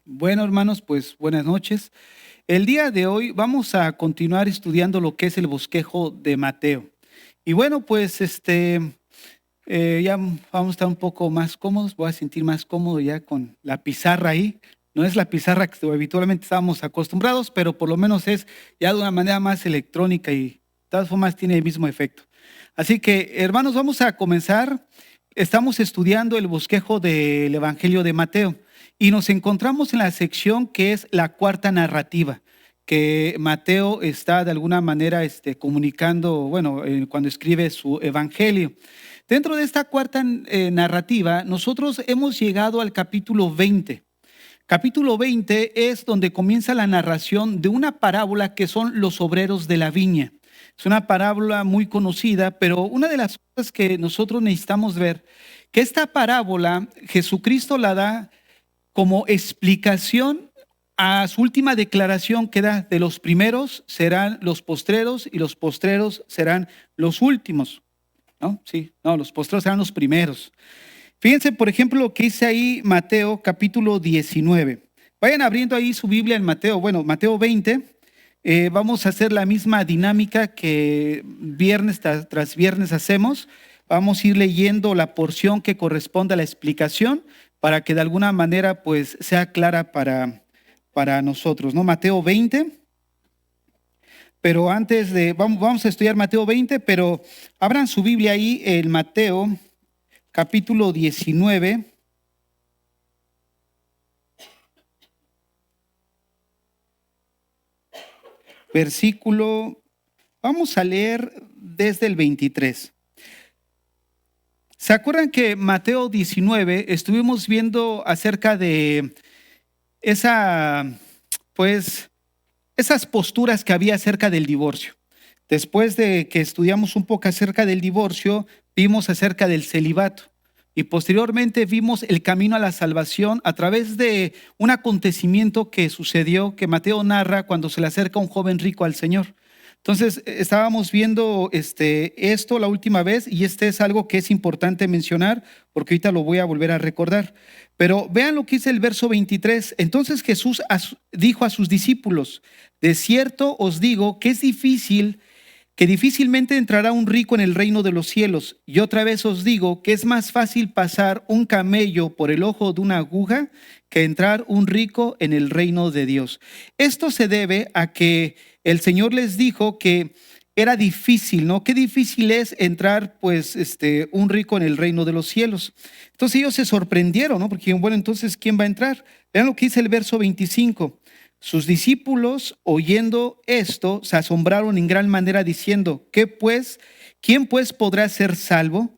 Bueno, hermanos, pues buenas noches. El día de hoy vamos a continuar estudiando lo que es el bosquejo de Mateo. Y bueno, pues ya vamos a estar un poco más cómodos, voy a sentir más cómodo ya con la pizarra ahí. No es la pizarra que habitualmente estábamos acostumbrados, pero por lo menos es ya de una manera más electrónica y de todas formas tiene el mismo efecto. Así que, hermanos, vamos a comenzar. Estamos estudiando el bosquejo del Evangelio de Mateo y nos encontramos en la sección que es la cuarta narrativa, que Mateo está de alguna manera comunicando, bueno, cuando escribe su Evangelio. Dentro de esta cuarta narrativa, nosotros hemos llegado al capítulo 20. Capítulo 20 es donde comienza la narración de una parábola que son los obreros de la viña. Es una parábola muy conocida, pero una de las cosas que nosotros necesitamos ver, que esta parábola Jesucristo la da como explicación a su última declaración que da: de los primeros serán los postreros y los postreros serán los últimos. ¿No? Sí, no, los postreros serán los primeros. Fíjense, por ejemplo, lo que dice ahí Mateo capítulo 19. Vayan abriendo ahí su Biblia en Mateo, Mateo 20. Vamos a hacer la misma dinámica que viernes tras viernes hacemos. Vamos a ir leyendo la porción que corresponde a la explicación para que de alguna manera pues sea clara para nosotros, ¿no? Mateo 20. Pero antes de, vamos a estudiar Mateo 20, pero abran su Biblia ahí en Mateo capítulo 19. Versículo, vamos a leer desde el 23. ¿Se acuerdan que Mateo 19 estuvimos viendo acerca de esas posturas que había acerca del divorcio? Después de que estudiamos un poco acerca del divorcio, vimos acerca del celibato y posteriormente vimos el camino a la salvación a través de un acontecimiento que sucedió, que Mateo narra cuando se le acerca un joven rico al Señor. Entonces, estábamos viendo esto la última vez y es algo que es importante mencionar porque ahorita lo voy a volver a recordar. Pero vean lo que dice el verso 23. Entonces Jesús dijo a sus discípulos: de cierto os digo que difícilmente entrará un rico en el reino de los cielos. Y otra vez os digo que es más fácil pasar un camello por el ojo de una aguja que entrar un rico en el reino de Dios. Esto se debe a que el Señor les dijo que era difícil, ¿no? Qué difícil es entrar, un rico en el reino de los cielos. Entonces ellos se sorprendieron, ¿no? Porque, bueno, entonces, ¿quién va a entrar? Vean lo que dice el verso 25. Sus discípulos, oyendo esto, se asombraron en gran manera, diciendo: ¿quién pues podrá ser salvo?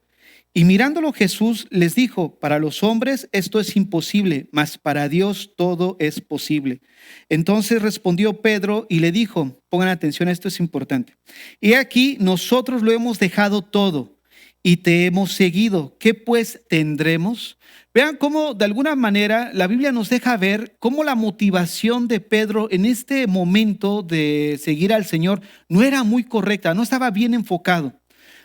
Y mirándolo Jesús les dijo: para los hombres esto es imposible, mas para Dios todo es posible. Entonces respondió Pedro y le dijo, pongan atención, esto es importante: he aquí, nosotros lo hemos dejado todo y te hemos seguido. ¿Qué pues tendremos? Vean cómo de alguna manera la Biblia nos deja ver cómo la motivación de Pedro en este momento de seguir al Señor no era muy correcta, no estaba bien enfocado.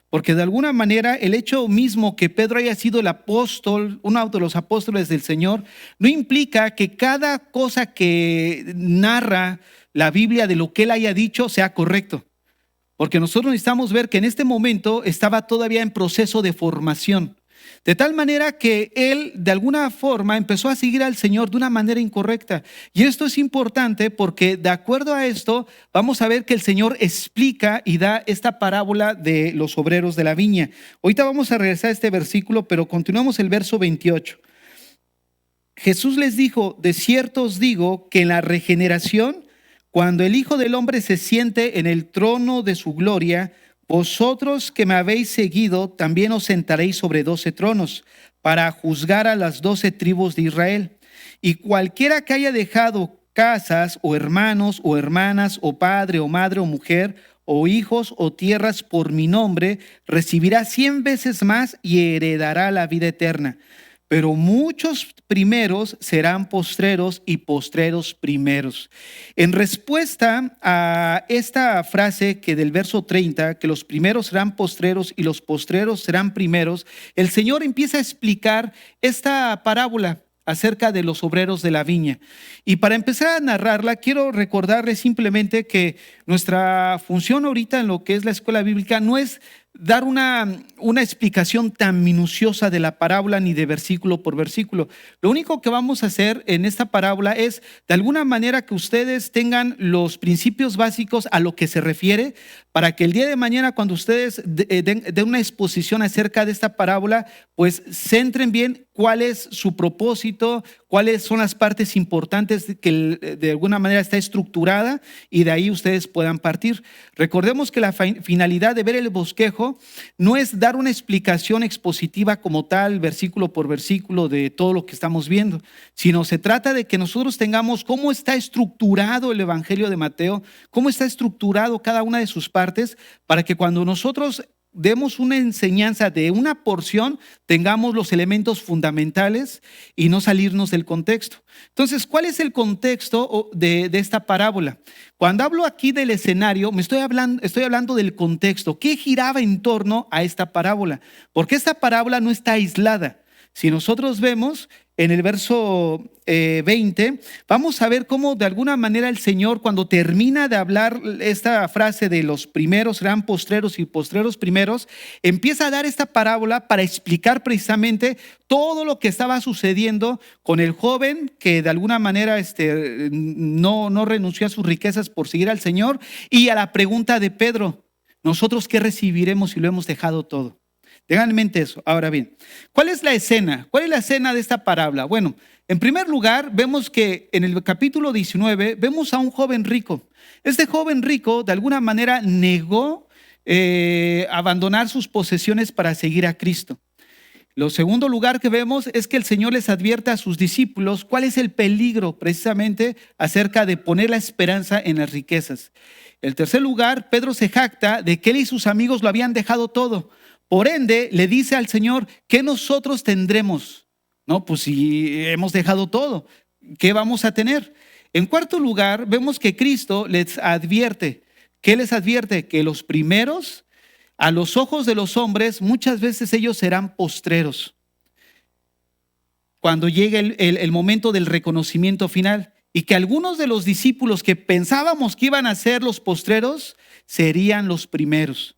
Porque de alguna manera el hecho mismo que Pedro haya sido el apóstol, uno de los apóstoles del Señor, no implica que cada cosa que narra la Biblia de lo que él haya dicho sea correcto. Porque nosotros necesitamos ver que en este momento estaba todavía en proceso de formación. De tal manera que él de alguna forma empezó a seguir al Señor de una manera incorrecta. Y esto es importante porque de acuerdo a esto vamos a ver que el Señor explica y da esta parábola de los obreros de la viña. Ahorita vamos a regresar a este versículo, pero continuamos el verso 28. Jesús les dijo: de cierto os digo que en la regeneración, cuando el Hijo del Hombre se siente en el trono de su gloria, vosotros que me habéis seguido, también os sentaréis sobre 12 tronos, para juzgar a las 12 tribus de Israel. Y cualquiera que haya dejado casas, o hermanos, o hermanas, o padre, o madre, o mujer, o hijos, o tierras por mi nombre, recibirá 100 veces más y heredará la vida eterna. Pero muchos primeros serán postreros y postreros primeros. En respuesta a esta frase que del verso 30, que los primeros serán postreros y los postreros serán primeros, el Señor empieza a explicar esta parábola acerca de los obreros de la viña. Y para empezar a narrarla, quiero recordarles simplemente que nuestra función ahorita en lo que es la escuela bíblica no es dar una explicación tan minuciosa de la parábola ni de versículo por versículo. Lo único que vamos a hacer en esta parábola es de alguna manera que ustedes tengan los principios básicos a lo que se refiere, para que el día de mañana cuando ustedes den una exposición acerca de esta parábola, pues centren bien cuál es su propósito, cuáles son las partes importantes que de alguna manera está estructurada y de ahí ustedes puedan partir. Recordemos que la finalidad de ver el bosquejo no es dar una explicación expositiva como tal, versículo por versículo de todo lo que estamos viendo, sino se trata de que nosotros tengamos cómo está estructurado el Evangelio de Mateo, cómo está estructurado cada una de sus partes, para que cuando nosotros demos una enseñanza de una porción, tengamos los elementos fundamentales y no salirnos del contexto. Entonces, ¿cuál es el contexto de esta parábola? Cuando hablo aquí del escenario, estoy hablando del contexto. ¿Qué giraba en torno a esta parábola? Porque esta parábola no está aislada. Si nosotros vemos en el verso 20, vamos a ver cómo de alguna manera el Señor, cuando termina de hablar esta frase de los primeros serán postreros y postreros primeros, empieza a dar esta parábola para explicar precisamente todo lo que estaba sucediendo con el joven que de alguna manera no renunció a sus riquezas por seguir al Señor, y a la pregunta de Pedro: ¿nosotros qué recibiremos si lo hemos dejado todo? Tengan en mente eso. Ahora bien, ¿cuál es la escena? ¿Cuál es la escena de esta parábola? Bueno, en primer lugar, vemos que en el capítulo 19 vemos a un joven rico. Este joven rico de alguna manera negó abandonar sus posesiones para seguir a Cristo. Lo segundo lugar que vemos es que el Señor les advierte a sus discípulos cuál es el peligro precisamente acerca de poner la esperanza en las riquezas. En tercer lugar, Pedro se jacta de que él y sus amigos lo habían dejado todo. Por ende, le dice al Señor: ¿qué nosotros tendremos? No, pues si hemos dejado todo, ¿qué vamos a tener? En cuarto lugar, vemos que Cristo les advierte. ¿Qué les advierte? Que los primeros, a los ojos de los hombres, muchas veces ellos serán postreros. Cuando llegue el momento del reconocimiento final, y que algunos de los discípulos que pensábamos que iban a ser los postreros, serían los primeros.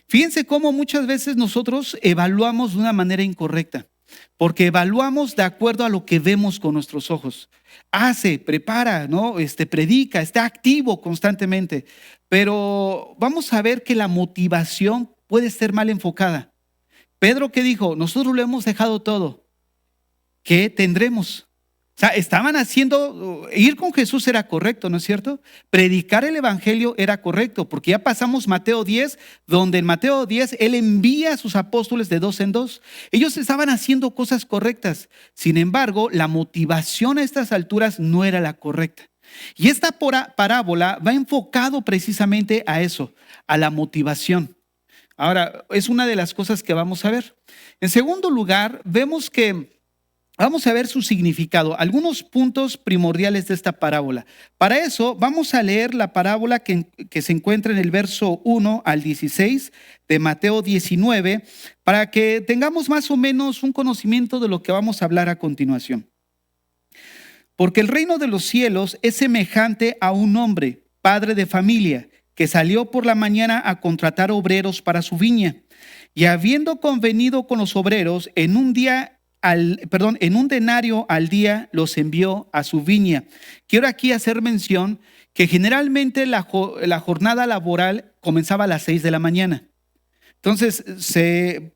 Fíjense cómo muchas veces nosotros evaluamos de una manera incorrecta, porque evaluamos de acuerdo a lo que vemos con nuestros ojos. Hace, prepara, ¿no? Predica, está activo constantemente, pero vamos a ver que la motivación puede ser mal enfocada. Pedro, ¿qué dijo? Nosotros lo hemos dejado todo. ¿Qué tendremos? O sea, ir con Jesús era correcto, ¿no es cierto? Predicar el evangelio era correcto, porque ya pasamos Mateo 10, donde en Mateo 10 Él envía a sus apóstoles de dos en dos. Ellos estaban haciendo cosas correctas. Sin embargo, la motivación a estas alturas no era la correcta. Y esta parábola va enfocado precisamente a eso, a la motivación. Ahora, es una de las cosas que vamos a ver. En segundo lugar, vamos a ver su significado, algunos puntos primordiales de esta parábola. Para eso vamos a leer la parábola que se encuentra en el verso 1 al 16 de Mateo 19, para que tengamos más o menos un conocimiento de lo que vamos a hablar a continuación. Porque el reino de los cielos es semejante a un hombre, padre de familia, que salió por la mañana a contratar obreros para su viña, y habiendo convenido con los obreros, en un denario al día los envió a su viña. Quiero aquí hacer mención que generalmente la jornada laboral comenzaba a las 6 de la mañana. Entonces,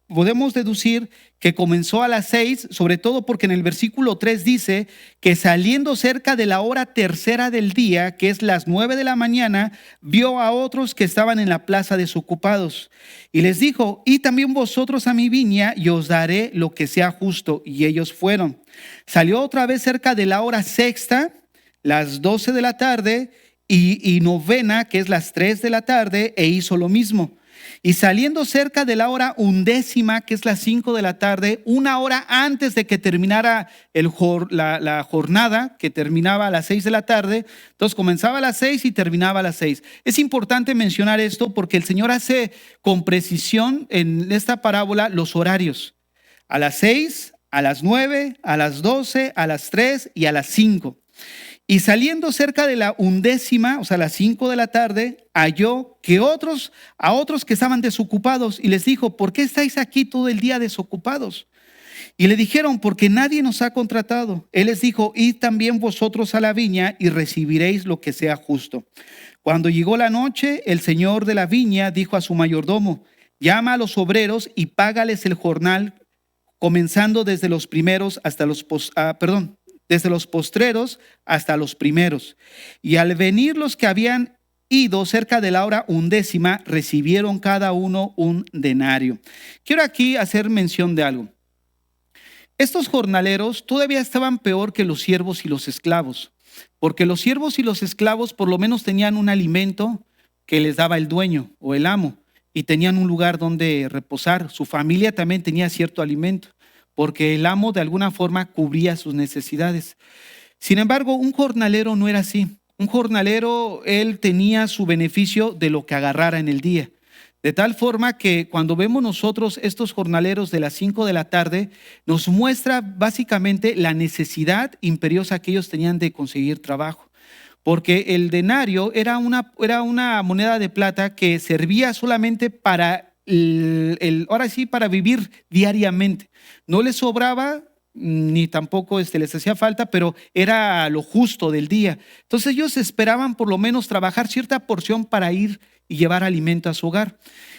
podemos deducir que comenzó a las 6, sobre todo porque en el versículo 3 dice que saliendo cerca de la hora tercera del día, que es las 9 de la mañana, vio a otros que estaban en la plaza desocupados. Y les dijo: y también vosotros a mi viña, y os daré lo que sea justo. Y ellos fueron. Salió otra vez cerca de la hora sexta, las 12 de la tarde, y novena, que es las 3 de la tarde, e hizo lo mismo. Y saliendo cerca de la hora undécima, que es las 5 de la tarde, una hora antes de que terminara la jornada, que terminaba a las 6 de la tarde, entonces comenzaba a las 6 y terminaba a las 6. Es importante mencionar esto porque el Señor hace con precisión en esta parábola los horarios. A las 6 a las 9, a las 12, a las 3 y a las 5. Y saliendo cerca de la 11ª, o sea, las 5 de la tarde, halló que a otros que estaban desocupados, y les dijo: ¿por qué estáis aquí todo el día desocupados? Y le dijeron: porque nadie nos ha contratado. Él les dijo: id también vosotros a la viña y recibiréis lo que sea justo. Cuando llegó la noche, el señor de la viña dijo a su mayordomo: llama a los obreros y págales el jornal, comenzando desde los primeros hasta desde los postreros hasta los primeros. Y al venir los que habían ido cerca de la hora 11ª, recibieron cada uno un denario. Quiero aquí hacer mención de algo. Estos jornaleros todavía estaban peor que los siervos y los esclavos, porque los siervos y los esclavos por lo menos tenían un alimento que les daba el dueño o el amo, y tenían un lugar donde reposar. Su familia también tenía cierto alimento, porque el amo de alguna forma cubría sus necesidades. Sin embargo, un jornalero no era así. Un jornalero, él tenía su beneficio de lo que agarrara en el día. De tal forma que cuando vemos nosotros estos jornaleros de las 5 de la tarde, nos muestra básicamente la necesidad imperiosa que ellos tenían de conseguir trabajo. Porque el denario era una moneda de plata que servía solamente para ahora sí, para vivir diariamente. No les sobraba ni tampoco les hacía falta, pero era lo justo del día. Entonces ellos esperaban por lo menos trabajar cierta porción para ir y llevar alimento a su hogar.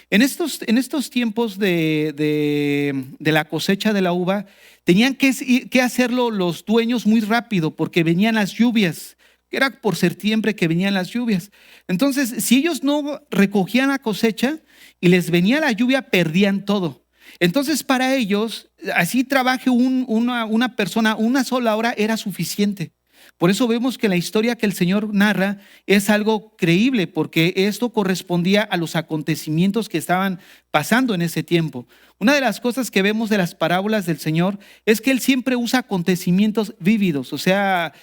En estos tiempos de la cosecha de la uva, tenían que hacerlo los dueños muy rápido, porque venían las lluvias. Era por septiembre que venían las lluvias. Entonces, si ellos no recogían la cosecha y les venía la lluvia, perdían todo. Entonces, para ellos, así trabaje una persona una sola hora era suficiente. Por eso vemos que la historia que el Señor narra es algo creíble, porque esto correspondía a los acontecimientos que estaban pasando en ese tiempo. Una de las cosas que vemos de las parábolas del Señor es que Él siempre usa acontecimientos vívidos, o sea,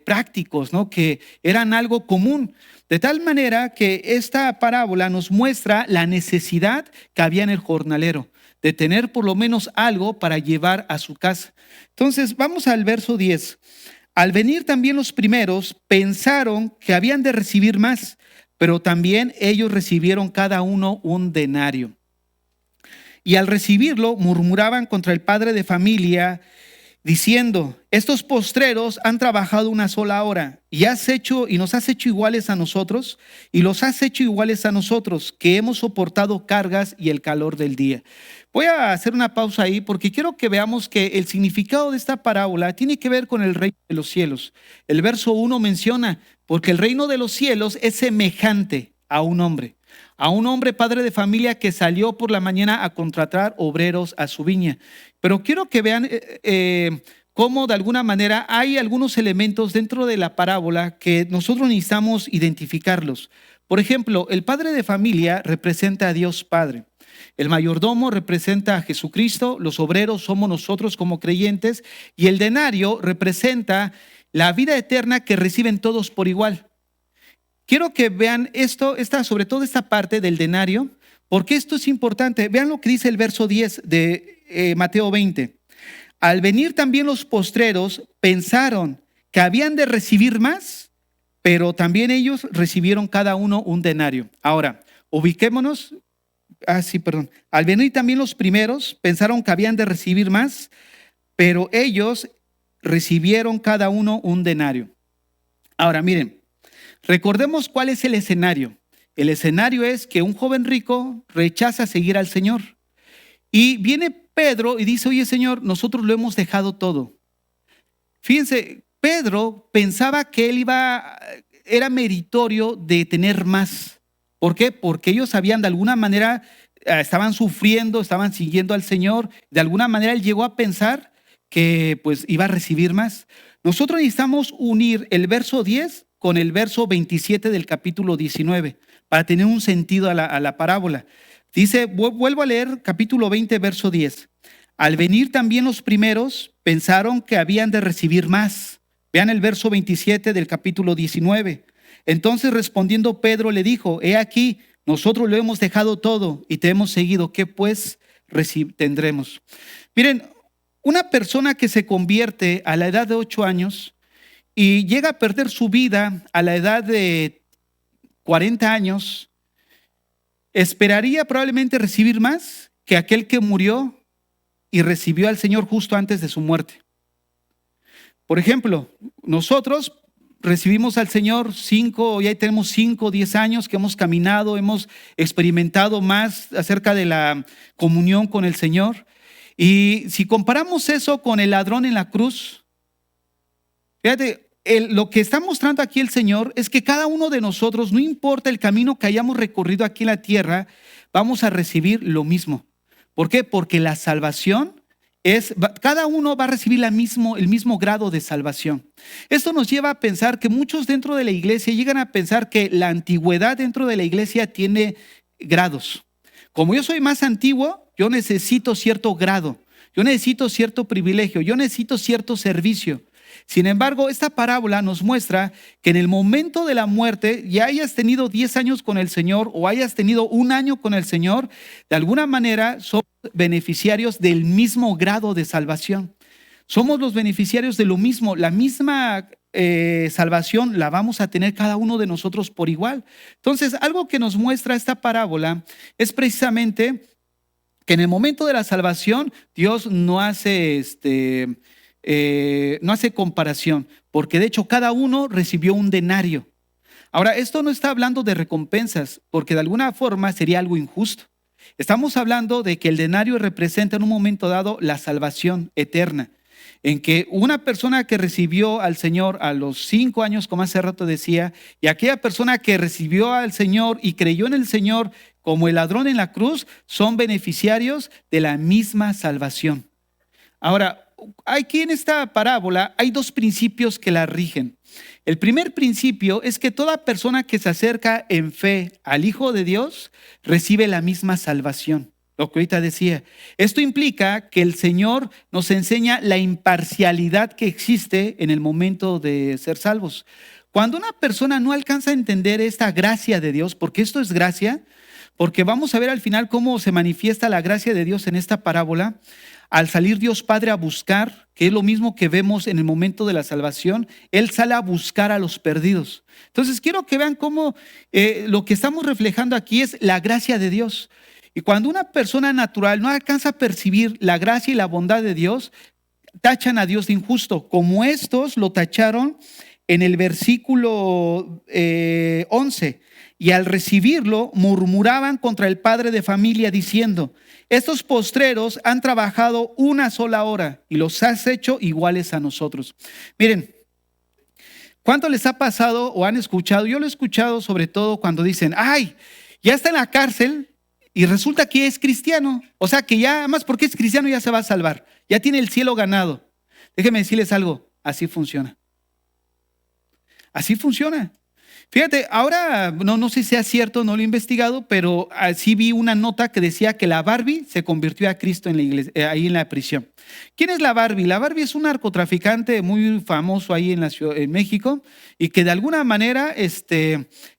prácticos, ¿no? Que eran algo común. De tal manera que esta parábola nos muestra la necesidad que había en el jornalero de tener por lo menos algo para llevar a su casa. Entonces, vamos al verso 10. Al venir también los primeros, pensaron que habían de recibir más, pero también ellos recibieron cada uno un denario. Y al recibirlo, murmuraban contra el padre de familia, diciendo: estos postreros han trabajado una sola hora, y nos has hecho iguales a nosotros, y los has hecho iguales a nosotros, que hemos soportado cargas y el calor del día. Voy a hacer una pausa ahí, porque quiero que veamos que el significado de esta parábola tiene que ver con el reino de los cielos. El verso 1 menciona: porque el reino de los cielos es semejante a un hombre padre de familia que salió por la mañana a contratar obreros a su viña. Pero quiero que vean cómo de alguna manera hay algunos elementos dentro de la parábola que nosotros necesitamos identificarlos. Por ejemplo, el padre de familia representa a Dios Padre. El mayordomo representa a Jesucristo, los obreros somos nosotros como creyentes, y el denario representa la vida eterna que reciben todos por igual. Quiero que vean sobre todo esta parte del denario, porque esto es importante. Vean lo que dice el verso 10 de Mateo 20. Al venir también los postreros, pensaron que habían de recibir más, pero también ellos recibieron cada uno un denario. Ahora, ubiquémonos. Al venir también los primeros, pensaron que habían de recibir más, pero ellos recibieron cada uno un denario. Ahora, miren. Recordemos cuál es el escenario. El escenario es que un joven rico rechaza seguir al Señor. Y viene Pedro y dice: oye, Señor, nosotros lo hemos dejado todo. Fíjense, Pedro pensaba que era meritorio de tener más. ¿Por qué? Porque ellos habían de alguna manera, estaban sufriendo, estaban siguiendo al Señor. De alguna manera él llegó a pensar que pues iba a recibir más. Nosotros necesitamos unir el verso 10 con el verso 27 del capítulo 19, para tener un sentido a la parábola. Dice, vuelvo a leer capítulo 20, verso 10. Al venir también los primeros, pensaron que habían de recibir más. Vean el verso 27 del capítulo 19. Entonces respondiendo Pedro le dijo: he aquí, nosotros lo hemos dejado todo y te hemos seguido. ¿Qué pues tendremos? Miren, una persona que se convierte a la edad de 8 años y llega a perder su vida a la edad de 40 años, esperaría probablemente recibir más que aquel que murió y recibió al Señor justo antes de su muerte. Por ejemplo, nosotros recibimos al Señor 5, ya tenemos 5, 10 años que hemos caminado, hemos experimentado más acerca de la comunión con el Señor. Y si comparamos eso con el ladrón en la cruz, fíjate, lo que está mostrando aquí el Señor es que cada uno de nosotros, no importa el camino que hayamos recorrido aquí en la tierra, vamos a recibir lo mismo. ¿Por qué? Porque la salvación cada uno va a recibir el mismo grado de salvación. Esto nos lleva a pensar que muchos dentro de la iglesia llegan a pensar que la antigüedad dentro de la iglesia tiene grados. Como yo soy más antiguo, yo necesito cierto grado, yo necesito cierto privilegio, yo necesito cierto servicio. Sin embargo, esta parábola nos muestra que en el momento de la muerte, ya hayas tenido 10 años con el Señor o hayas tenido 1 año con el Señor, de alguna manera somos beneficiarios del mismo grado de salvación. Somos los beneficiarios de lo mismo, la misma salvación la vamos a tener cada uno de nosotros por igual. Entonces, algo que nos muestra esta parábola es precisamente que en el momento de la salvación, Dios no hace comparación, porque de hecho cada uno recibió un denario. Ahora, esto no está hablando de recompensas, porque de alguna forma sería algo injusto. Estamos hablando de que el denario representa en un momento dado la salvación eterna, en que una persona que recibió al Señor a los 5 años, como hace rato decía, y aquella persona que recibió al Señor y creyó en el Señor como el ladrón en la cruz, son beneficiarios de la misma salvación. Ahora, aquí en esta parábola hay 2 principios que la rigen. El primer principio es que toda persona que se acerca en fe al Hijo de Dios recibe la misma salvación. Lo que ahorita decía. Esto implica que el Señor nos enseña la imparcialidad que existe en el momento de ser salvos. Cuando una persona no alcanza a entender esta gracia de Dios, porque esto es gracia, porque vamos a ver al final cómo se manifiesta la gracia de Dios en esta parábola. Al salir Dios Padre a buscar, que es lo mismo que vemos en el momento de la salvación, Él sale a buscar a los perdidos. Entonces quiero que vean cómo lo que estamos reflejando aquí es la gracia de Dios. Y cuando una persona natural no alcanza a percibir la gracia y la bondad de Dios, tachan a Dios de injusto, como estos lo tacharon en el versículo 11. Y al recibirlo murmuraban contra el padre de familia diciendo: estos postreros han trabajado 1 sola hora y los has hecho iguales a nosotros. Miren, ¿cuánto les ha pasado o han escuchado? Yo lo he escuchado sobre todo cuando dicen: ay, ya está en la cárcel y resulta que es cristiano. O sea que ya, más porque es cristiano, ya se va a salvar. Ya tiene el cielo ganado. Déjenme decirles algo, así funciona. Así funciona. Fíjate, ahora no sé si sea cierto, no lo he investigado, pero sí vi una nota que decía que la Barbie se convirtió a Cristo en la iglesia, ahí en la prisión. ¿Quién es la Barbie? La Barbie es un narcotraficante muy famoso ahí en en México y que de alguna manera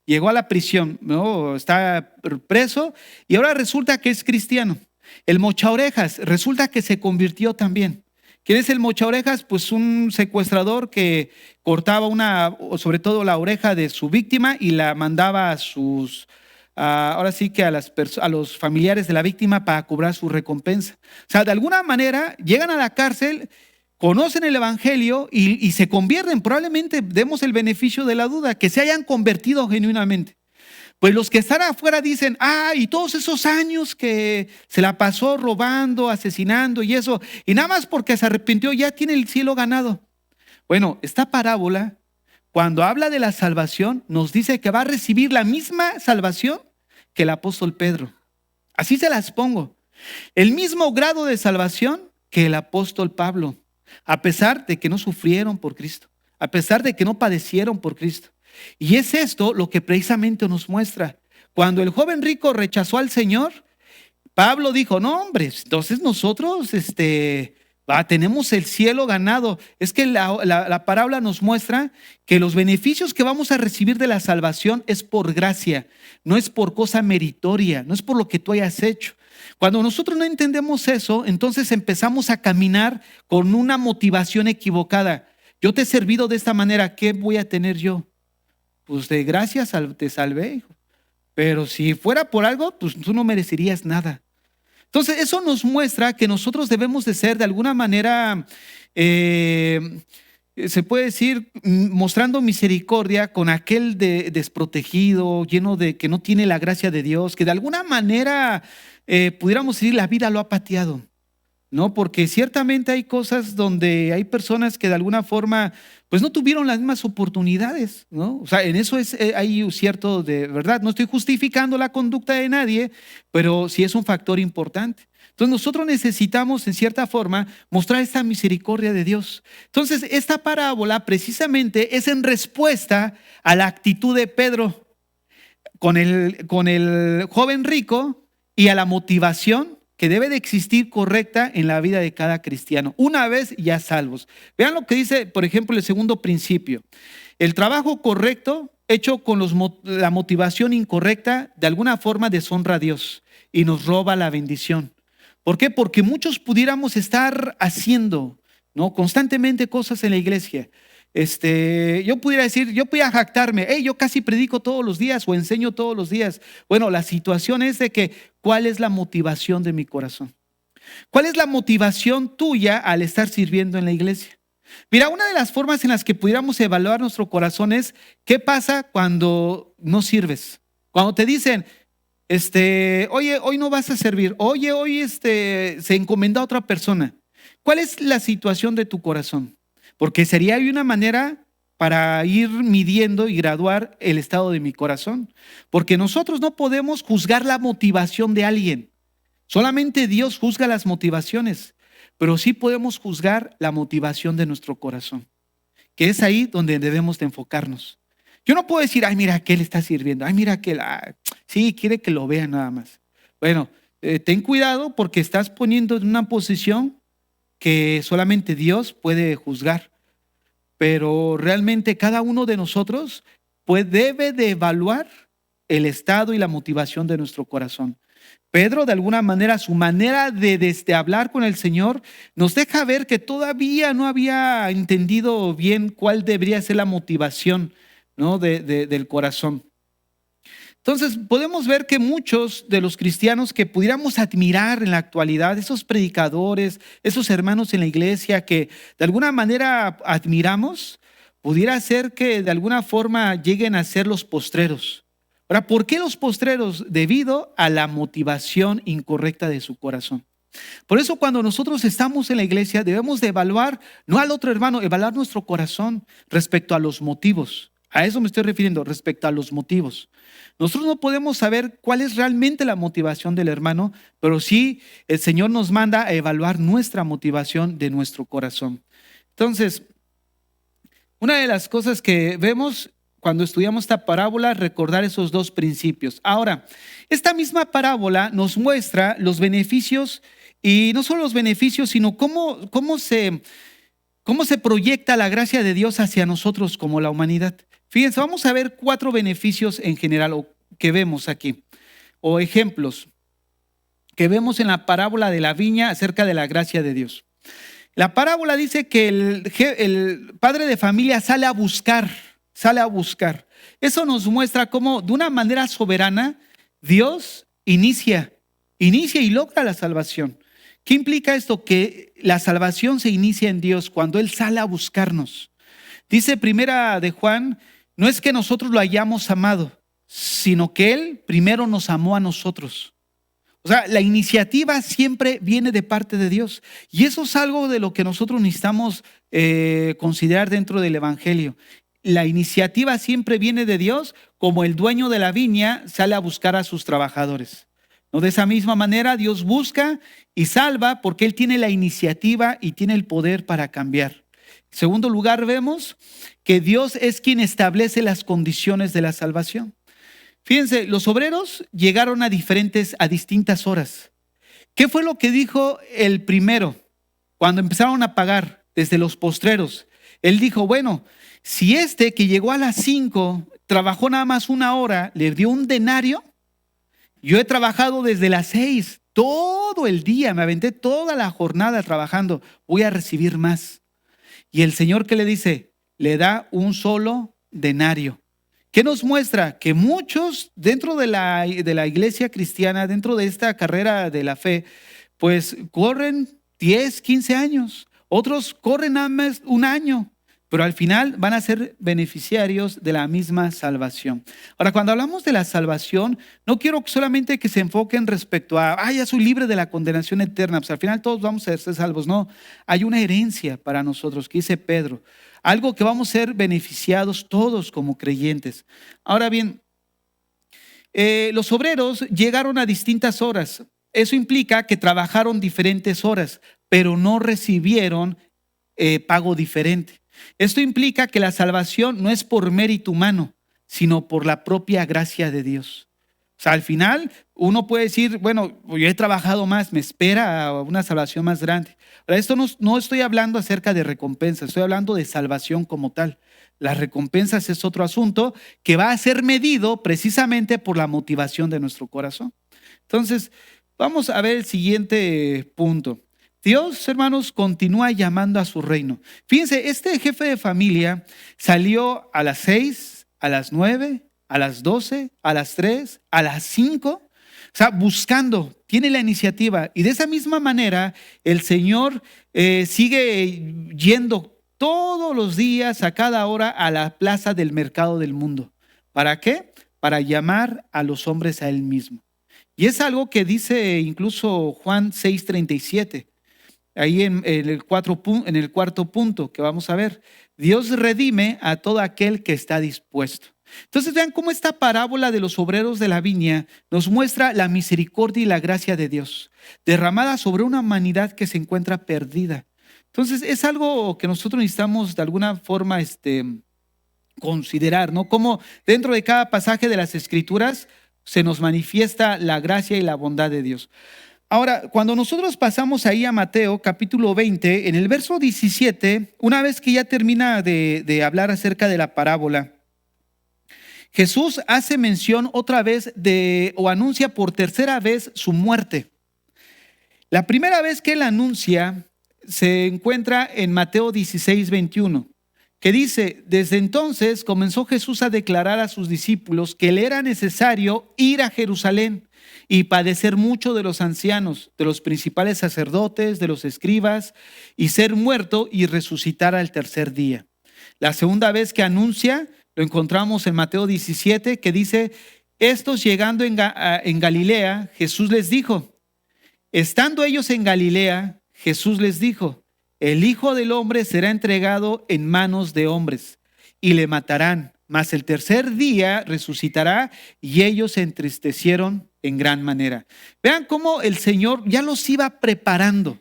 llegó a la prisión, ¿no? Está preso y ahora resulta que es cristiano. El Mocha Orejas resulta que se convirtió también. ¿Quién es el Mocha Orejas? Pues un secuestrador que cortaba sobre todo la oreja de su víctima y la mandaba ahora sí que a los familiares de la víctima para cobrar su recompensa. O sea, de alguna manera llegan a la cárcel, conocen el evangelio y se convierten. Probablemente demos el beneficio de la duda, que se hayan convertido genuinamente. Pues los que están afuera dicen: y todos esos años que se la pasó robando, asesinando y eso, y nada más porque se arrepintió ya tiene el cielo ganado. Bueno, esta parábola, cuando habla de la salvación, nos dice que va a recibir la misma salvación que el apóstol Pedro. Así se las pongo. El mismo grado de salvación que el apóstol Pablo, a pesar de que no sufrieron por Cristo, a pesar de que no padecieron por Cristo. Y es esto lo que precisamente nos muestra. Cuando el joven rico rechazó al Señor, Pablo dijo: no, hombre, entonces nosotros Tenemos el cielo ganado. Es que la parábola nos muestra que los beneficios que vamos a recibir de la salvación es por gracia, no es por cosa meritoria, no es por lo que tú hayas hecho. Cuando nosotros no entendemos eso, entonces empezamos a caminar con una motivación equivocada. Yo te he servido de esta manera, ¿qué voy a tener yo? Pues de gracias te salvé, hijo. Pero si fuera por algo, pues tú no merecerías nada. Entonces, eso nos muestra que nosotros debemos de ser de alguna manera, se puede decir, mostrando misericordia con aquel desprotegido, lleno de que no tiene la gracia de Dios, que de alguna manera pudiéramos decir la vida lo ha pateado, ¿no? Porque ciertamente hay cosas donde hay personas que de alguna forma pues no tuvieron las mismas oportunidades, ¿no? O sea, en eso hay cierto de verdad. No estoy justificando la conducta de nadie, pero sí es un factor importante. Entonces nosotros necesitamos en cierta forma mostrar esta misericordia de Dios. Entonces esta parábola precisamente es en respuesta a la actitud de Pedro con el joven rico y a la motivación que debe de existir correcta en la vida de cada cristiano, una vez ya salvos. Vean lo que dice, por ejemplo, el segundo principio. El trabajo correcto hecho con la motivación incorrecta de alguna forma deshonra a Dios y nos roba la bendición. ¿Por qué? Porque muchos pudiéramos estar haciendo, ¿no?, constantemente cosas en la iglesia. Yo pudiera decir, yo pudiera jactarme, yo casi predico todos los días o enseño todos los días. Bueno, la situación es de que, ¿cuál es la motivación de mi corazón? ¿Cuál es la motivación tuya al estar sirviendo en la iglesia? Mira, una de las formas en las que pudiéramos evaluar nuestro corazón es, ¿qué pasa cuando no sirves? Cuando te dicen, oye, hoy no vas a servir, oye, hoy se encomendó a otra persona. ¿Cuál es la situación de tu corazón? Porque sería una manera para ir midiendo y graduar el estado de mi corazón. Porque nosotros no podemos juzgar la motivación de alguien. Solamente Dios juzga las motivaciones, pero sí podemos juzgar la motivación de nuestro corazón, que es ahí donde debemos de enfocarnos. Yo no puedo decir, ay, mira, aquel está sirviendo, ay, mira, aquel, sí, quiere que lo vean nada más. Bueno, ten cuidado porque estás poniendo en una posición que solamente Dios puede juzgar, pero realmente cada uno de nosotros debe de evaluar el estado y la motivación de nuestro corazón. Pedro, de alguna manera, su manera de hablar con el Señor nos deja ver que todavía no había entendido bien cuál debería ser la motivación, ¿no?, del corazón. Entonces podemos ver que muchos de los cristianos que pudiéramos admirar en la actualidad, esos predicadores, esos hermanos en la iglesia que de alguna manera admiramos, pudiera ser que de alguna forma lleguen a ser los postreros. Ahora, ¿por qué los postreros? Debido a la motivación incorrecta de su corazón. Por eso cuando nosotros estamos en la iglesia debemos de evaluar, no al otro hermano, evaluar nuestro corazón respecto a los motivos. A eso me estoy refiriendo, respecto a los motivos. Nosotros no podemos saber cuál es realmente la motivación del hermano, pero sí el Señor nos manda a evaluar nuestra motivación de nuestro corazón. Entonces, una de las cosas que vemos cuando estudiamos esta parábola, recordar esos dos principios. Ahora, esta misma parábola nos muestra los beneficios, y no solo los beneficios, sino cómo se proyecta la gracia de Dios hacia nosotros como la humanidad. Fíjense, vamos a ver 4 beneficios en general que vemos aquí, o ejemplos que vemos en la parábola de la viña acerca de la gracia de Dios. La parábola dice que el padre de familia sale a buscar. Eso nos muestra cómo de una manera soberana Dios inicia y logra la salvación. ¿Qué implica esto? Que la salvación se inicia en Dios cuando Él sale a buscarnos. Dice primera de Juan, no es que nosotros lo hayamos amado, sino que Él primero nos amó a nosotros. O sea, la iniciativa siempre viene de parte de Dios. Y eso es algo de lo que nosotros necesitamos considerar dentro del Evangelio. La iniciativa siempre viene de Dios, como el dueño de la viña sale a buscar a sus trabajadores. ¿No? De esa misma manera Dios busca y salva porque Él tiene la iniciativa y tiene el poder para cambiar. En segundo lugar, vemos que Dios es quien establece las condiciones de la salvación. Fíjense, los obreros llegaron a distintas horas. ¿Qué fue lo que dijo el primero? cuando empezaron a pagar desde los postreros, él dijo, bueno, si este que llegó a las 5 trabajó nada más 1 hora, le dio un denario, yo he trabajado desde las 6, todo el día, me aventé toda la jornada trabajando, voy a recibir más. Y el Señor, ¿qué le dice? Le da un solo denario. ¿Qué nos muestra? Que muchos dentro de la iglesia cristiana, dentro de esta carrera de la fe, pues corren 10, 15 años. Otros corren nada más 1 año, pero al final van a ser beneficiarios de la misma salvación. Ahora, cuando hablamos de la salvación, no quiero solamente que se enfoquen respecto a, ya soy libre de la condenación eterna, pues al final todos vamos a ser salvos. No, hay una herencia para nosotros, que dice Pedro, algo que vamos a ser beneficiados todos como creyentes. Ahora bien, los obreros llegaron a distintas horas. Eso implica que trabajaron diferentes horas, pero no recibieron pago diferente. Esto implica que la salvación no es por mérito humano, sino por la propia gracia de Dios. O sea, al final uno puede decir, bueno, yo he trabajado más, me espera una salvación más grande. Pero esto no estoy hablando acerca de recompensas, estoy hablando de salvación como tal. Las recompensas es otro asunto que va a ser medido precisamente por la motivación de nuestro corazón. Entonces, vamos a ver el siguiente punto. Dios, hermanos, continúa llamando a su reino. Fíjense, este jefe de familia salió a las 6, a las 9, a las 12, a las 3, a las 5, o sea, buscando, tiene la iniciativa. Y de esa misma manera, el Señor sigue yendo todos los días, a cada hora, a la plaza del mercado del mundo. ¿Para qué? Para llamar a los hombres a Él mismo. Y es algo que dice incluso Juan 6:37. Ahí en el cuarto punto que vamos a ver, Dios redime a todo aquel que está dispuesto. Entonces vean cómo esta parábola de los obreros de la viña nos muestra la misericordia y la gracia de Dios, derramada sobre una humanidad que se encuentra perdida. Entonces es algo que nosotros necesitamos de alguna forma considerar, ¿no? Cómo dentro de cada pasaje de las Escrituras se nos manifiesta la gracia y la bondad de Dios. Ahora, cuando nosotros pasamos ahí a Mateo capítulo 20, en el verso 17, una vez que ya termina de hablar acerca de la parábola, Jesús hace mención otra vez o anuncia por tercera vez su muerte. La primera vez que él anuncia se encuentra en Mateo 16:21, que dice, desde entonces comenzó Jesús a declarar a sus discípulos que le era necesario ir a Jerusalén y padecer mucho de los ancianos, de los principales sacerdotes, de los escribas, y ser muerto y resucitar al tercer día. La segunda vez que anuncia, lo encontramos en Mateo 17, que dice, estos llegando en Galilea, Jesús les dijo, estando ellos en Galilea, Jesús les dijo, el Hijo del Hombre será entregado en manos de hombres y le matarán, mas el tercer día resucitará, y ellos se entristecieron en gran manera. Vean cómo el Señor ya los iba preparando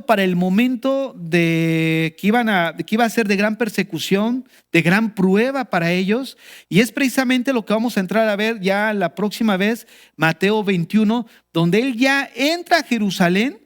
para el momento que iba a ser de gran persecución, de gran prueba para ellos, y es precisamente lo que vamos a entrar a ver ya la próxima vez, Mateo 21, donde Él ya entra a Jerusalén.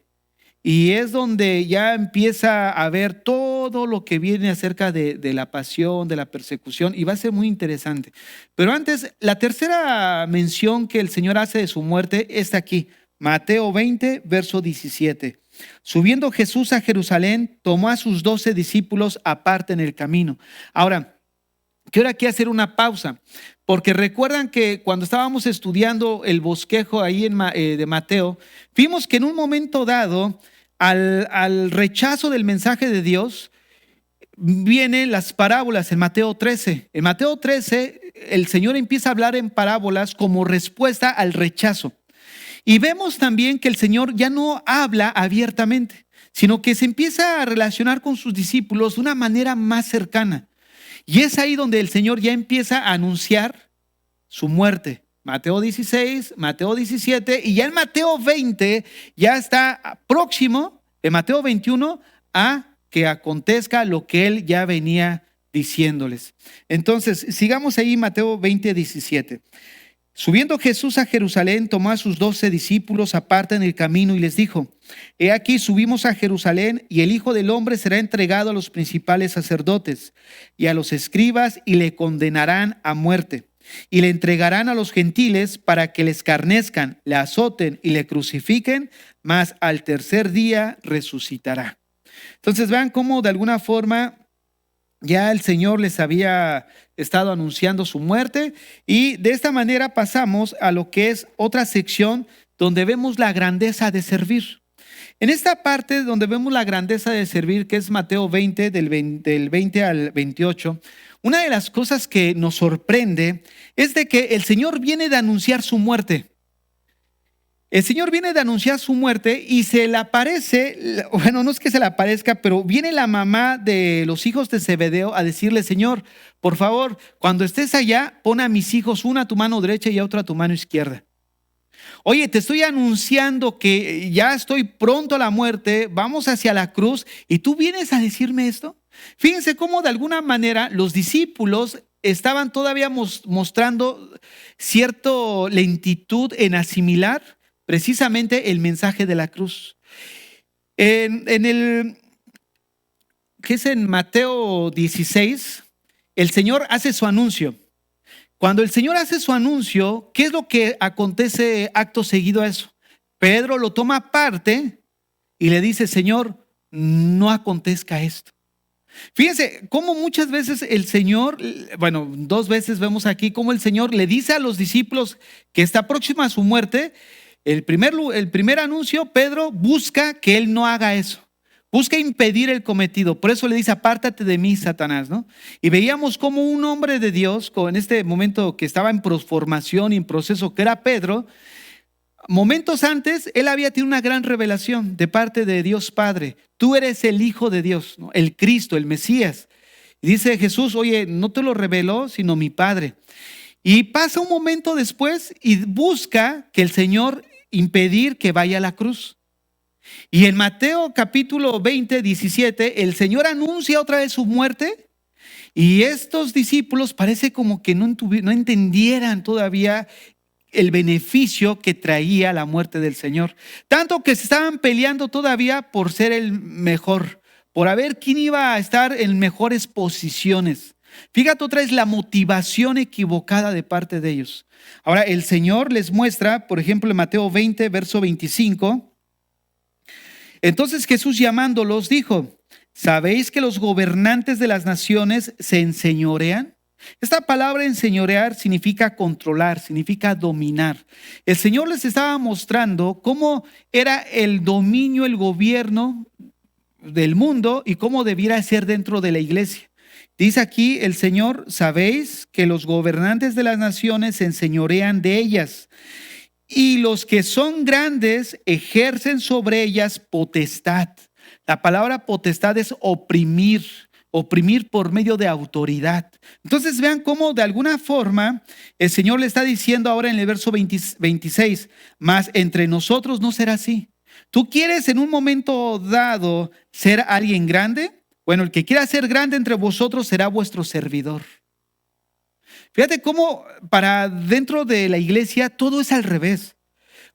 Y es donde ya empieza a ver todo lo que viene acerca de la pasión, de la persecución, y va a ser muy interesante. Pero antes, la tercera mención que el Señor hace de su muerte está aquí, Mateo 20, verso 17. Subiendo Jesús a Jerusalén, tomó a sus 12 discípulos aparte en el camino. Ahora, quiero aquí hacer una pausa, porque recuerdan que cuando estábamos estudiando el bosquejo ahí de Mateo, vimos que en un momento dado, al rechazo del mensaje de Dios, vienen las parábolas en Mateo 13. En Mateo 13, el Señor empieza a hablar en parábolas como respuesta al rechazo. Y vemos también que el Señor ya no habla abiertamente, sino que se empieza a relacionar con sus discípulos de una manera más cercana. Y es ahí donde el Señor ya empieza a anunciar su muerte. Mateo 16, Mateo 17, y ya en Mateo 20 ya está próximo, en Mateo 21, a que acontezca lo que Él ya venía diciéndoles. Entonces, sigamos ahí Mateo 20, 17. Subiendo Jesús a Jerusalén, tomó a sus 12 discípulos aparte en el camino y les dijo: He aquí, subimos a Jerusalén, y el Hijo del Hombre será entregado a los principales sacerdotes y a los escribas, y le condenarán a muerte. Y le entregarán a los gentiles para que le escarnezcan, le azoten y le crucifiquen, mas al tercer día resucitará. Entonces vean cómo de alguna forma ya el Señor les había estado anunciando su muerte, y de esta manera pasamos a lo que es otra sección donde vemos la grandeza de servir. En esta parte donde vemos la grandeza de servir, que es Mateo 20, del 20 al 28, una de las cosas que nos sorprende es de que el Señor viene de anunciar su muerte. El Señor viene de anunciar su muerte y se le aparece, bueno, no es que se le aparezca, pero viene la mamá de los hijos de Zebedeo a decirle: Señor, por favor, cuando estés allá, pon a mis hijos, una a tu mano derecha y a otra a tu mano izquierda. Oye, te estoy anunciando que ya estoy pronto a la muerte, vamos hacia la cruz, y tú vienes a decirme esto. Fíjense cómo de alguna manera los discípulos estaban todavía mostrando cierta lentitud en asimilar precisamente el mensaje de la cruz. ¿Qué es en Mateo 16? El Señor hace su anuncio. Cuando el Señor hace su anuncio, ¿qué es lo que acontece acto seguido a eso? Pedro lo toma aparte y le dice: Señor, no acontezca esto. Fíjense cómo muchas veces el Señor, bueno, 2 veces vemos aquí cómo el Señor le dice a los discípulos que está próxima a su muerte. El primer anuncio, Pedro busca que él no haga eso. Busca impedir el cometido. Por eso le dice: apártate de mí, Satanás, ¿no? Y veíamos como un hombre de Dios, en este momento que estaba en formación y en proceso, que era Pedro, momentos antes, él había tenido una gran revelación de parte de Dios Padre. Tú eres el Hijo de Dios, ¿no? El Cristo, el Mesías. Y dice Jesús: oye, no te lo reveló, sino mi Padre. Y pasa un momento después y busca que el Señor impedir que vaya a la cruz. Y en Mateo capítulo 20, 17, el Señor anuncia otra vez su muerte, y estos discípulos parece como que no entendieran todavía el beneficio que traía la muerte del Señor. Tanto que se estaban peleando todavía por ser el mejor, por ver quién iba a estar en mejores posiciones. Fíjate otra vez la motivación equivocada de parte de ellos. Ahora el Señor les muestra, por ejemplo, en Mateo 20, verso 25. Entonces Jesús, llamándolos, dijo: ¿sabéis que los gobernantes de las naciones se enseñorean? Esta palabra enseñorear significa controlar, significa dominar. El Señor les estaba mostrando cómo era el dominio, el gobierno del mundo y cómo debiera ser dentro de la iglesia. Dice aquí el Señor: sabéis que los gobernantes de las naciones se enseñorean de ellas, y los que son grandes ejercen sobre ellas potestad. La palabra potestad es oprimir por medio de autoridad. Entonces vean cómo de alguna forma el Señor le está diciendo ahora en el verso 26: mas entre nosotros no será así. ¿Tú quieres en un momento dado ser alguien grande? Bueno, el que quiera ser grande entre vosotros será vuestro servidor. Fíjate cómo para dentro de la iglesia todo es al revés.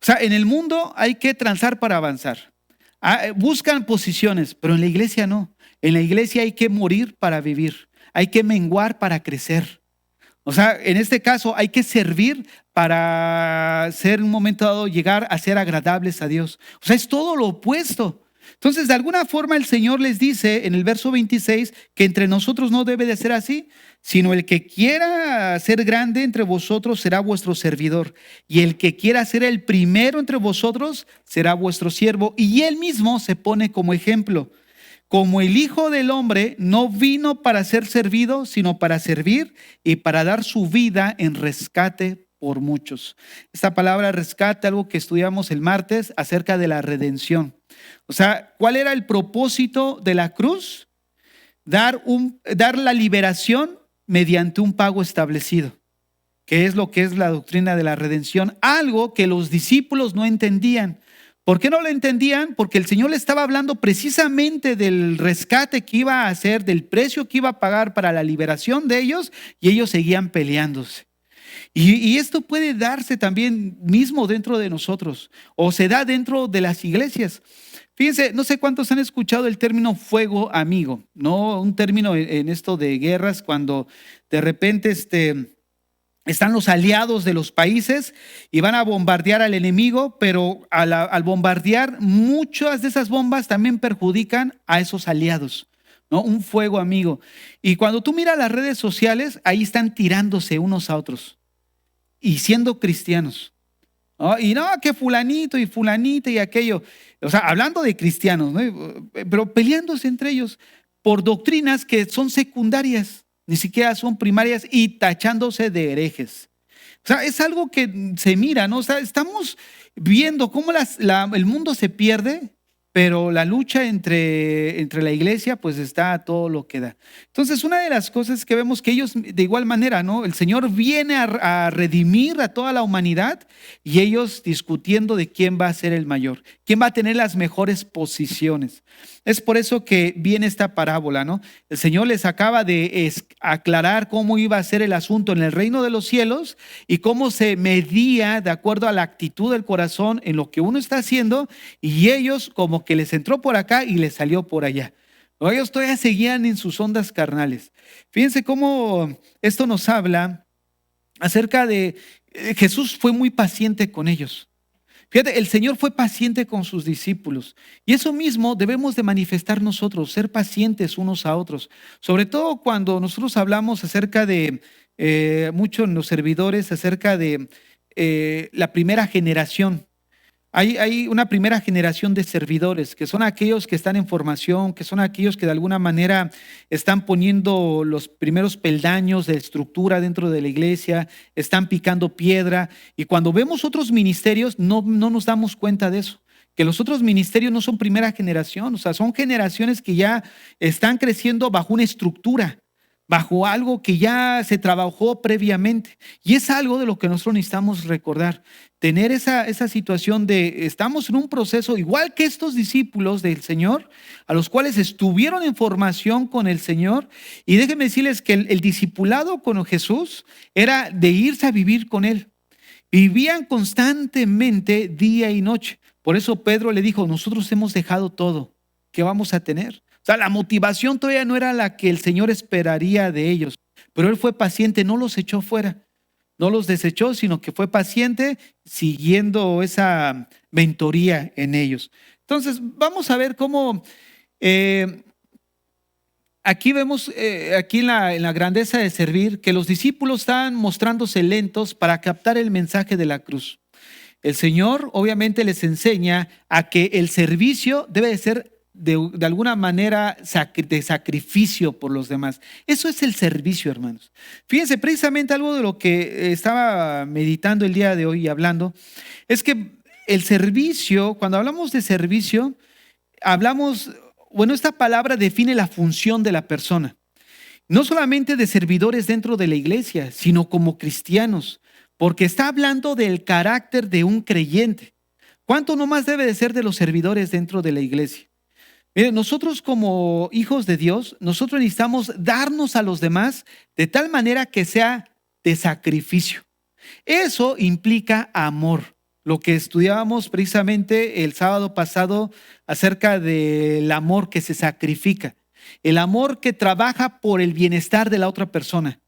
O sea, en el mundo hay que transar para avanzar. Buscan posiciones, pero en la iglesia no. En la iglesia hay que morir para vivir. Hay que menguar para crecer. O sea, en este caso hay que servir para ser en un momento dado llegar a ser agradables a Dios. O sea, es todo lo opuesto. Entonces, de alguna forma el Señor les dice en el verso 26 que entre nosotros no debe de ser así, sino el que quiera ser grande entre vosotros será vuestro servidor, y el que quiera ser el primero entre vosotros será vuestro siervo. Y él mismo se pone como ejemplo: como el Hijo del Hombre no vino para ser servido, sino para servir y para dar su vida en rescate por muchos. Esta palabra rescate, algo que estudiamos el martes acerca de la redención. O sea, ¿cuál era el propósito de la cruz? Dar la liberación mediante un pago establecido, que es lo que es la doctrina de la redención, algo que los discípulos no entendían. ¿Por qué no lo entendían? Porque el Señor le estaba hablando precisamente del rescate que iba a hacer, del precio que iba a pagar para la liberación de ellos, y ellos seguían peleándose. Y esto puede darse también mismo dentro de nosotros o se da dentro de las iglesias. Fíjense, no sé cuántos han escuchado el término fuego amigo, ¿no? Un término en esto de guerras cuando de repente están los aliados de los países y van a bombardear al enemigo, pero al bombardear, muchas de esas bombas también perjudican a esos aliados, ¿no? Un fuego amigo. Y cuando tú miras las redes sociales, ahí están tirándose unos a otros y siendo cristianos, ¿no? Y no, que fulanito y fulanita y aquello. O sea, hablando de cristianos, ¿no? Pero peleándose entre ellos por doctrinas que son secundarias, ni siquiera son primarias y tachándose de herejes. O sea, es algo que se mira, ¿no? O sea, estamos viendo cómo el mundo se pierde, pero la lucha entre la iglesia pues está a todo lo que da. Entonces, una de las cosas que vemos que ellos de igual manera, ¿no? El Señor viene a redimir a toda la humanidad y ellos discutiendo de quién va a ser el mayor, quién va a tener las mejores posiciones. Es por eso que viene esta parábola, ¿no? El Señor les acaba de aclarar cómo iba a ser el asunto en el reino de los cielos y cómo se medía de acuerdo a la actitud del corazón en lo que uno está haciendo, y ellos como que les entró por acá y les salió por allá. Ellos todavía seguían en sus ondas carnales. Fíjense cómo esto nos habla acerca de Jesús fue muy paciente con ellos. Fíjate, el Señor fue paciente con sus discípulos y eso mismo debemos de manifestar nosotros, ser pacientes unos a otros, sobre todo cuando nosotros hablamos acerca de, mucho en los servidores, acerca de la primera generación. Hay una primera generación de servidores, que son aquellos que están en formación, que son aquellos que de alguna manera están poniendo los primeros peldaños de estructura dentro de la iglesia, están picando piedra. Y cuando vemos otros ministerios, no nos damos cuenta de eso, que los otros ministerios no son primera generación, o sea, son generaciones que ya están creciendo bajo una estructura, bajo algo que ya se trabajó previamente. Y es algo de lo que nosotros necesitamos recordar, tener esa situación de estamos en un proceso igual que estos discípulos del Señor, a los cuales estuvieron en formación con el Señor. Y déjenme decirles que el discipulado con Jesús era de irse a vivir con Él. Vivían constantemente día y noche. Por eso Pedro le dijo, nosotros hemos dejado todo, ¿qué vamos a tener? O sea, la motivación todavía no era la que el Señor esperaría de ellos, pero Él fue paciente, no los echó fuera, no los desechó, sino que fue paciente siguiendo esa mentoría en ellos. Entonces, vamos a ver cómo aquí vemos, aquí en la grandeza de servir, que los discípulos estaban mostrándose lentos para captar el mensaje de la cruz. El Señor obviamente les enseña a que el servicio debe de ser de alguna manera de sacrificio por los demás. Eso es el servicio, hermanos. Fíjense, precisamente algo de lo que estaba meditando el día de hoy y hablando, es que el servicio, cuando hablamos de servicio, hablamos, bueno, esta palabra define la función de la persona. No solamente de servidores dentro de la iglesia, sino como cristianos, porque está hablando del carácter de un creyente. ¿Cuánto no más debe de ser de los servidores dentro de la iglesia? Miren, nosotros como hijos de Dios, nosotros necesitamos darnos a los demás de tal manera que sea de sacrificio. Eso implica amor. Lo que estudiábamos precisamente el sábado pasado acerca del amor que se sacrifica, el amor que trabaja por el bienestar de la otra persona.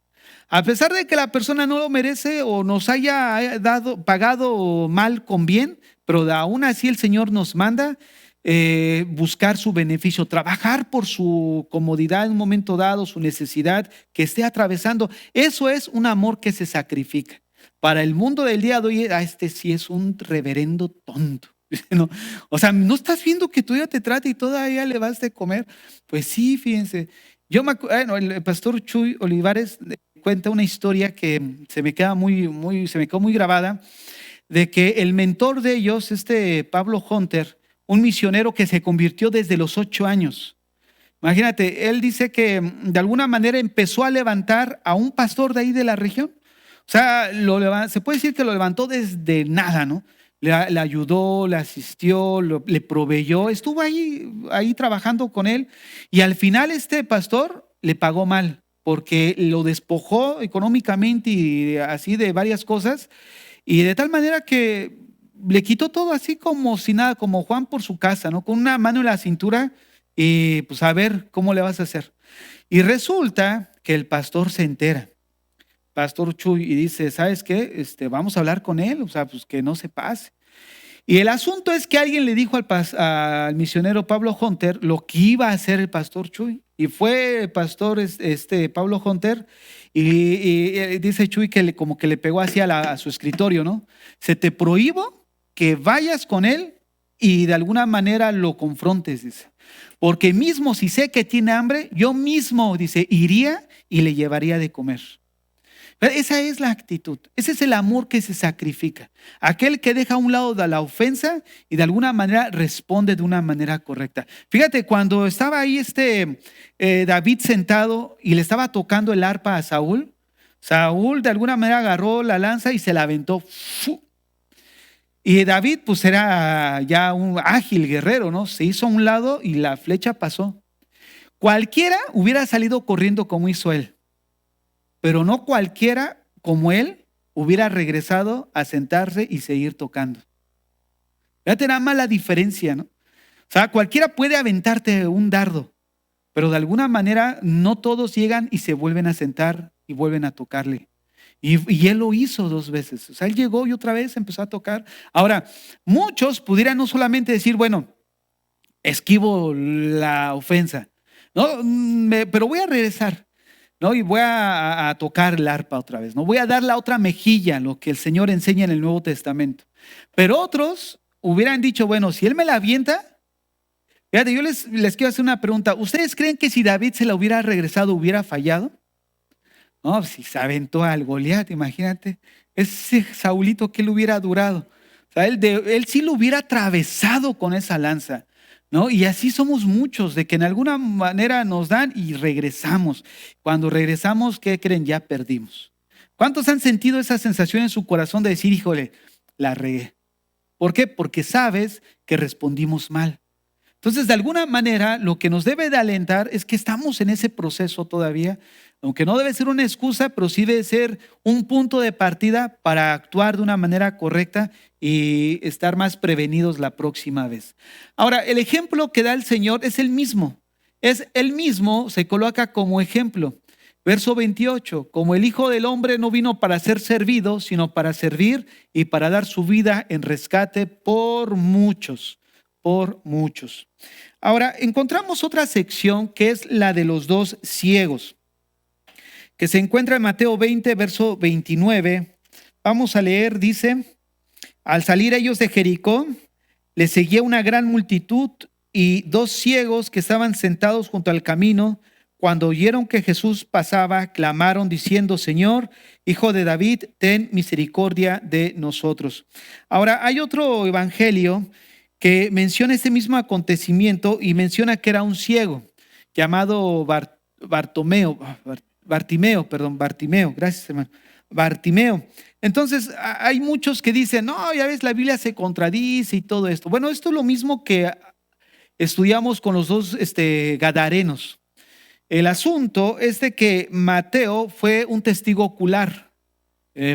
A pesar de que la persona no lo merece o nos haya pagado mal con bien, pero aún así el Señor nos manda buscar su beneficio, trabajar por su comodidad en un momento dado, su necesidad que esté atravesando. Eso es un amor que se sacrifica. Para el mundo del día de hoy, este sí es un reverendo tonto. ¿No? O sea, ¿no estás viendo que tú ya te trata y todavía le vas de comer? Pues sí, fíjense. Bueno, el pastor Chuy Olivares cuenta una historia que se me queda se me quedó muy grabada, de que el mentor de ellos, Pablo Hunter, un misionero que se convirtió desde los 8 años. Imagínate, él dice que de alguna manera empezó a levantar a un pastor de ahí de la región. O sea, se puede decir que lo levantó desde nada, ¿no? Le ayudó, le asistió, le proveyó, estuvo ahí trabajando con él y al final este pastor le pagó mal. porque lo despojó económicamente y así de varias cosas, y de tal manera que le quitó todo así como si nada, como Juan por su casa, ¿no? Con una mano en la cintura y pues a ver cómo le vas a hacer. Y resulta que el pastor se entera, Pastor Chuy, y dice, ¿sabes qué? Vamos a hablar con él, o sea, pues que no se pase. Y el asunto es que alguien le dijo al misionero Pablo Hunter lo que iba a hacer el pastor Chuy. Y fue el pastor Pablo Hunter y dice Chuy que como que le pegó así a su escritorio, ¿no? Se te prohíbo que vayas con él y de alguna manera lo confrontes, dice. Porque mismo si sé que tiene hambre, yo mismo, dice, iría y le llevaría de comer. Esa es la actitud, ese es el amor que se sacrifica. Aquel que deja a un lado de la ofensa y de alguna manera responde de una manera correcta. Fíjate, cuando estaba ahí David sentado y le estaba tocando el arpa a Saúl, Saúl de alguna manera agarró la lanza y se la aventó. ¡Fu! Y David pues era ya un ágil guerrero, ¿no? Se hizo a un lado y la flecha pasó. Cualquiera hubiera salido corriendo como hizo él. Pero no cualquiera como él hubiera regresado a sentarse y seguir tocando. Fíjate nada más la diferencia, ¿no? O sea, cualquiera puede aventarte un dardo, pero de alguna manera no todos llegan y se vuelven a sentar y vuelven a tocarle. Y él lo hizo 2 veces. O sea, él llegó y otra vez empezó a tocar. Ahora, muchos pudieran no solamente decir, bueno, esquivo la ofensa, ¿no? Pero voy a regresar. ¿No? Y voy a tocar el arpa otra vez, ¿no? Voy a dar la otra mejilla, lo que el Señor enseña en el Nuevo Testamento. Pero otros hubieran dicho, bueno, si Él me la avienta, fíjate, yo les quiero hacer una pregunta. ¿Ustedes creen que si David se la hubiera regresado, hubiera fallado? No, si se aventó al Goliat, imagínate, ese Saulito que le hubiera durado. O sea, él sí lo hubiera atravesado con esa lanza. ¿No? Y así somos muchos, de que en alguna manera nos dan y regresamos. Cuando regresamos, ¿qué creen? Ya perdimos. ¿Cuántos han sentido esa sensación en su corazón de decir, híjole, la regué? ¿Por qué? Porque sabes que respondimos mal. Entonces, de alguna manera, lo que nos debe de alentar es que estamos en ese proceso todavía, aunque no debe ser una excusa, pero sí debe ser un punto de partida para actuar de una manera correcta y estar más prevenidos la próxima vez. Ahora, el ejemplo que da el Señor es el mismo. Es el mismo, se coloca como ejemplo. Verso 28, como el Hijo del Hombre no vino para ser servido, sino para servir y para dar su vida en rescate por muchos. Por muchos. Ahora, encontramos otra sección que es la de los 2 ciegos, que se encuentra en Mateo 20, verso 29. Vamos a leer, dice, al salir ellos de Jericó, les seguía una gran multitud y 2 ciegos que estaban sentados junto al camino, cuando oyeron que Jesús pasaba, clamaron diciendo, Señor, Hijo de David, ten misericordia de nosotros. Ahora, hay otro evangelio que menciona este mismo acontecimiento y menciona que era un ciego llamado Bartimeo, gracias hermano, Bartimeo. Entonces hay muchos que dicen, no, ya ves, la Biblia se contradice y todo esto. Bueno, esto es lo mismo que estudiamos con los 2 gadarenos. El asunto es de que Mateo fue un testigo ocular.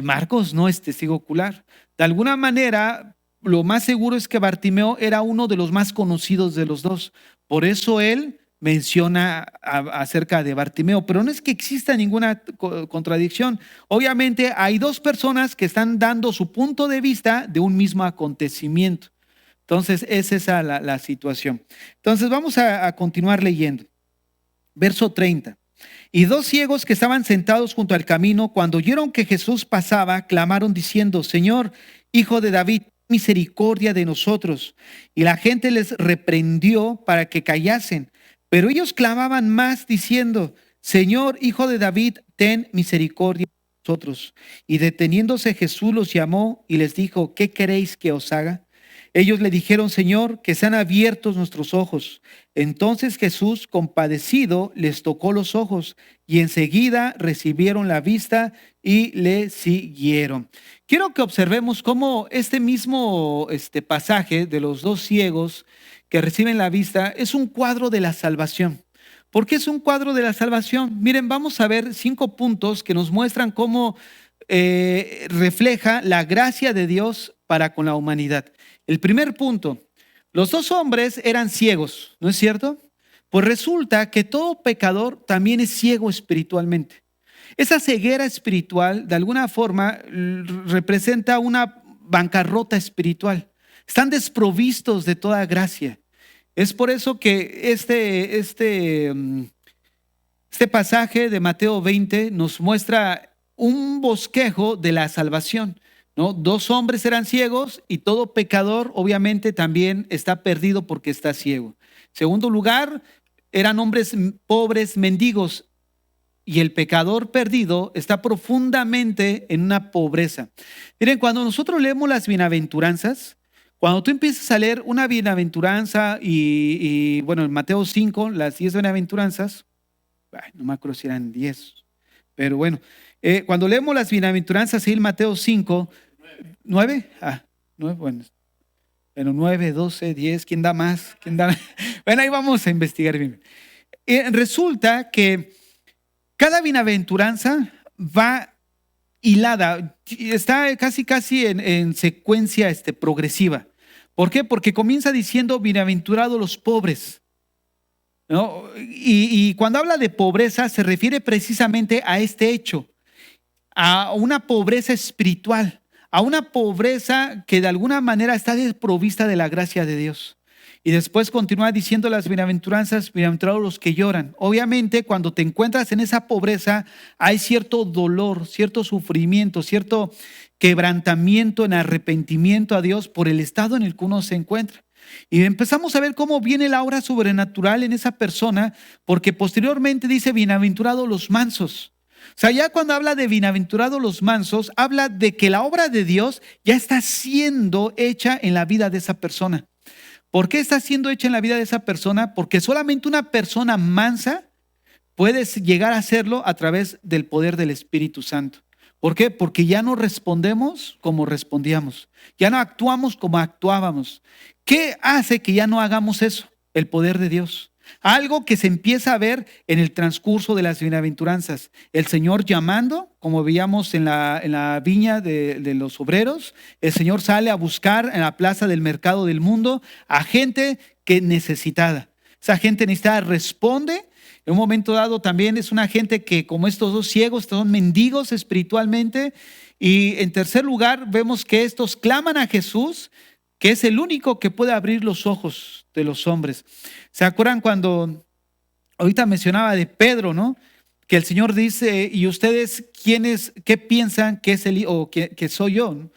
Marcos no es testigo ocular. De alguna manera, lo más seguro es que Bartimeo era uno de los más conocidos de los 2. Por eso él menciona acerca de Bartimeo, pero no es que exista ninguna contradicción. Obviamente hay 2 personas que están dando su punto de vista de un mismo acontecimiento. Entonces es esa la situación. Entonces vamos a continuar leyendo. Verso 30. Y 2 ciegos que estaban sentados junto al camino, cuando oyeron que Jesús pasaba, clamaron diciendo, Señor, Hijo de David, misericordia de nosotros. Y la gente les reprendió para que callasen. Pero ellos clamaban más diciendo, Señor, Hijo de David, ten misericordia de nosotros. Y deteniéndose Jesús los llamó y les dijo, ¿qué queréis que os haga? Ellos le dijeron, Señor, que sean abiertos nuestros ojos. Entonces Jesús, compadecido, les tocó los ojos y enseguida recibieron la vista y le siguieron. Quiero que observemos cómo este mismo pasaje de los 2 ciegos que reciben la vista es un cuadro de la salvación. ¿Por qué es un cuadro de la salvación? Miren, vamos a ver 5 puntos que nos muestran cómo refleja la gracia de Dios para con la humanidad. El primer punto, los 2 hombres eran ciegos, ¿no es cierto? Pues resulta que todo pecador también es ciego espiritualmente. Esa ceguera espiritual, de alguna forma, representa una bancarrota espiritual. Están desprovistos de toda gracia. Es por eso que este pasaje de Mateo 20 nos muestra un bosquejo de la salvación, ¿no? 2 hombres eran ciegos y todo pecador obviamente también está perdido porque está ciego. Segundo lugar, eran hombres pobres, mendigos, y el pecador perdido está profundamente en una pobreza. Miren, cuando nosotros leemos las bienaventuranzas, cuando tú empiezas a leer una bienaventuranza bueno, en Mateo 5, las 10 bienaventuranzas, no me acuerdo si eran 10, pero bueno, cuando leemos las bienaventuranzas en Mateo 5, 9, 9, bueno, 9, 12, 10, ¿quién da más? ¿Quién da? Bueno, ahí vamos a investigar bien. Resulta que cada bienaventuranza va hilada, está casi en secuencia progresiva. ¿Por qué? Porque comienza diciendo bienaventurados los pobres, ¿no? Y cuando habla de pobreza se refiere precisamente a este hecho, a una pobreza espiritual, a una pobreza que de alguna manera está desprovista de la gracia de Dios. Y después continúa diciendo las bienaventuranzas, bienaventurados los que lloran. Obviamente, cuando te encuentras en esa pobreza, hay cierto dolor, cierto sufrimiento, cierto quebrantamiento en arrepentimiento a Dios por el estado en el que uno se encuentra. Y empezamos a ver cómo viene la obra sobrenatural en esa persona, porque posteriormente dice, bienaventurados los mansos. O sea, ya cuando habla de bienaventurados los mansos, habla de que la obra de Dios ya está siendo hecha en la vida de esa persona. ¿Por qué está siendo hecha en la vida de esa persona? Porque solamente una persona mansa puede llegar a hacerlo a través del poder del Espíritu Santo. ¿Por qué? Porque ya no respondemos como respondíamos, ya no actuamos como actuábamos. ¿Qué hace que ya no hagamos eso? El poder de Dios. Algo que se empieza a ver en el transcurso de las bienaventuranzas. El Señor llamando, como veíamos en la viña de los obreros. El Señor sale a buscar en la plaza del mercado del mundo a gente que necesitada. Esa gente necesitada responde. En un momento dado también es una gente que, como estos 2 ciegos, son mendigos espiritualmente. Y en tercer lugar vemos que estos claman a Jesús, que es el único que puede abrir los ojos de los hombres. ¿Se acuerdan cuando ahorita mencionaba de Pedro, ¿no? Que el Señor dice, ¿y ustedes qué piensan que es que soy yo? ¿No?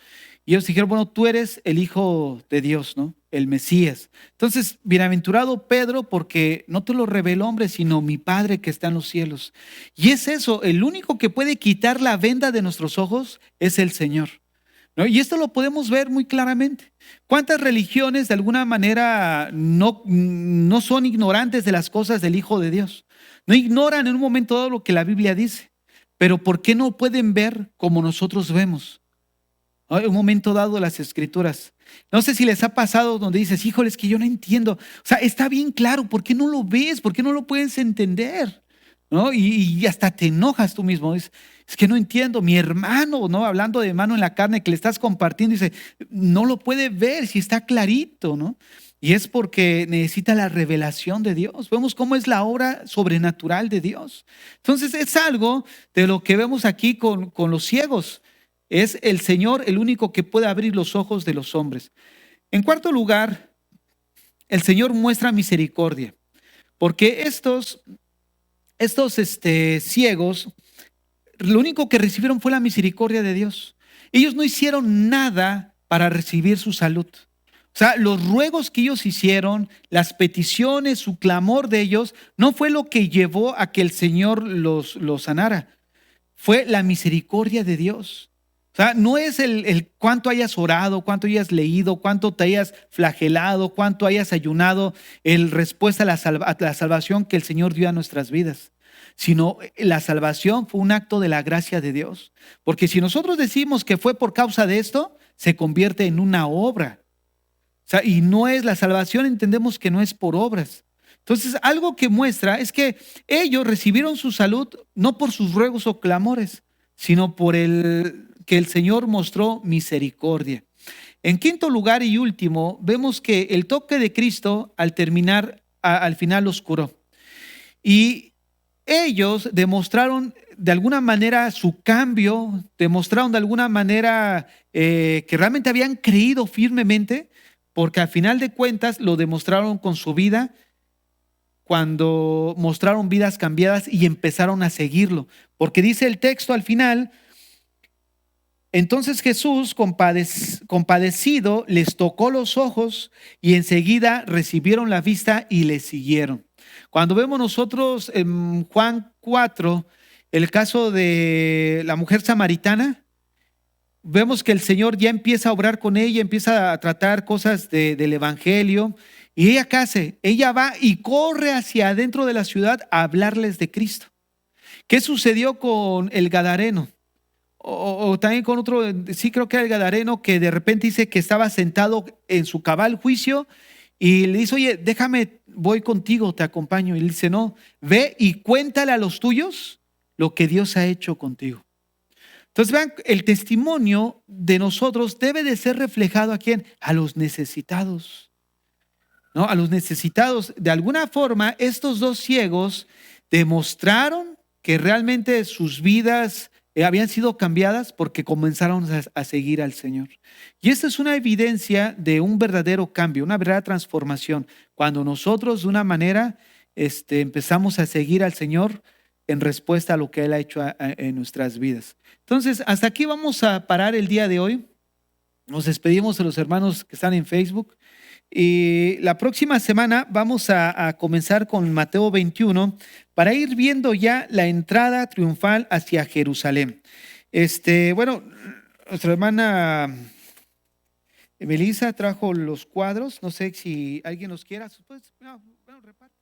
Y ellos dijeron, bueno, tú eres el Hijo de Dios, ¿no? El Mesías. Entonces, bienaventurado Pedro, porque no te lo reveló hombre, sino mi Padre que está en los cielos. Y es eso, el único que puede quitar la venda de nuestros ojos es el Señor, ¿no? Y esto lo podemos ver muy claramente. ¿Cuántas religiones de alguna manera no son ignorantes de las cosas del Hijo de Dios? No ignoran en un momento dado lo que la Biblia dice, pero ¿por qué no pueden ver como nosotros vemos? En un momento dado las Escrituras. No sé si les ha pasado donde dices, híjole, es que yo no entiendo. O sea, está bien claro, ¿por qué no lo ves? ¿Por qué no lo puedes entender? ¿No? Y hasta te enojas tú mismo. Es que no entiendo. Mi hermano, ¿no? Hablando de hermano en la carne que le estás compartiendo, dice, no lo puede ver si está clarito, ¿no? Y es porque necesita la revelación de Dios. Vemos cómo es la obra sobrenatural de Dios. Entonces es algo de lo que vemos aquí con los ciegos. Es el Señor el único que puede abrir los ojos de los hombres. En cuarto lugar, el Señor muestra misericordia. Porque estos ciegos, lo único que recibieron fue la misericordia de Dios. Ellos no hicieron nada para recibir su salud. O sea, los ruegos que ellos hicieron, las peticiones, su clamor de ellos, no fue lo que llevó a que el Señor los sanara. Fue la misericordia de Dios. O sea, no es el cuánto hayas orado, cuánto hayas leído, cuánto te hayas flagelado, cuánto hayas ayunado, el respuesta a la salvación que el Señor dio a nuestras vidas, sino la salvación fue un acto de la gracia de Dios. Porque si nosotros decimos que fue por causa de esto, se convierte en una obra. O sea, y no es la salvación, entendemos que no es por obras, Entonces, algo que muestra es que ellos recibieron su salud no por sus ruegos o clamores, sino por el que el Señor mostró misericordia. En quinto lugar y último, vemos que el toque de Cristo al terminar, al final los curó. Y ellos demostraron de alguna manera su cambio, demostraron de alguna manera que realmente habían creído firmemente, porque al final de cuentas lo demostraron con su vida cuando mostraron vidas cambiadas y empezaron a seguirlo. Porque dice el texto al final: entonces Jesús, compadecido, les tocó los ojos y enseguida recibieron la vista y le siguieron. Cuando vemos nosotros en Juan 4 el caso de la mujer samaritana, vemos que el Señor ya empieza a obrar con ella, empieza a tratar cosas del Evangelio. ¿Y ella qué hace? Ella va y corre hacia adentro de la ciudad a hablarles de Cristo. ¿Qué sucedió con el Gadareno? O también con otro, sí creo que era el Gadareno, que de repente dice que estaba sentado en su cabal juicio y le dice: oye, déjame, voy contigo, te acompaño. Y él dice: no, ve y cuéntale a los tuyos lo que Dios ha hecho contigo. Entonces vean, el testimonio de nosotros debe de ser reflejado ¿a quién? A los necesitados, ¿no? A los necesitados. De alguna forma, estos dos ciegos demostraron que realmente sus vidas habían sido cambiadas porque comenzaron a seguir al Señor. Y esta es una evidencia de un verdadero cambio, una verdadera transformación. Cuando nosotros de una manera empezamos a seguir al Señor en respuesta a lo que Él ha hecho en nuestras vidas. Entonces, hasta aquí vamos a parar el día de hoy. Nos despedimos de los hermanos que están en Facebook. Y la próxima semana vamos a comenzar con Mateo 21 para ir viendo ya la entrada triunfal hacia Jerusalén. Bueno, nuestra hermana Melissa trajo los cuadros. No sé si alguien los quiera. Pues, bueno, reparte.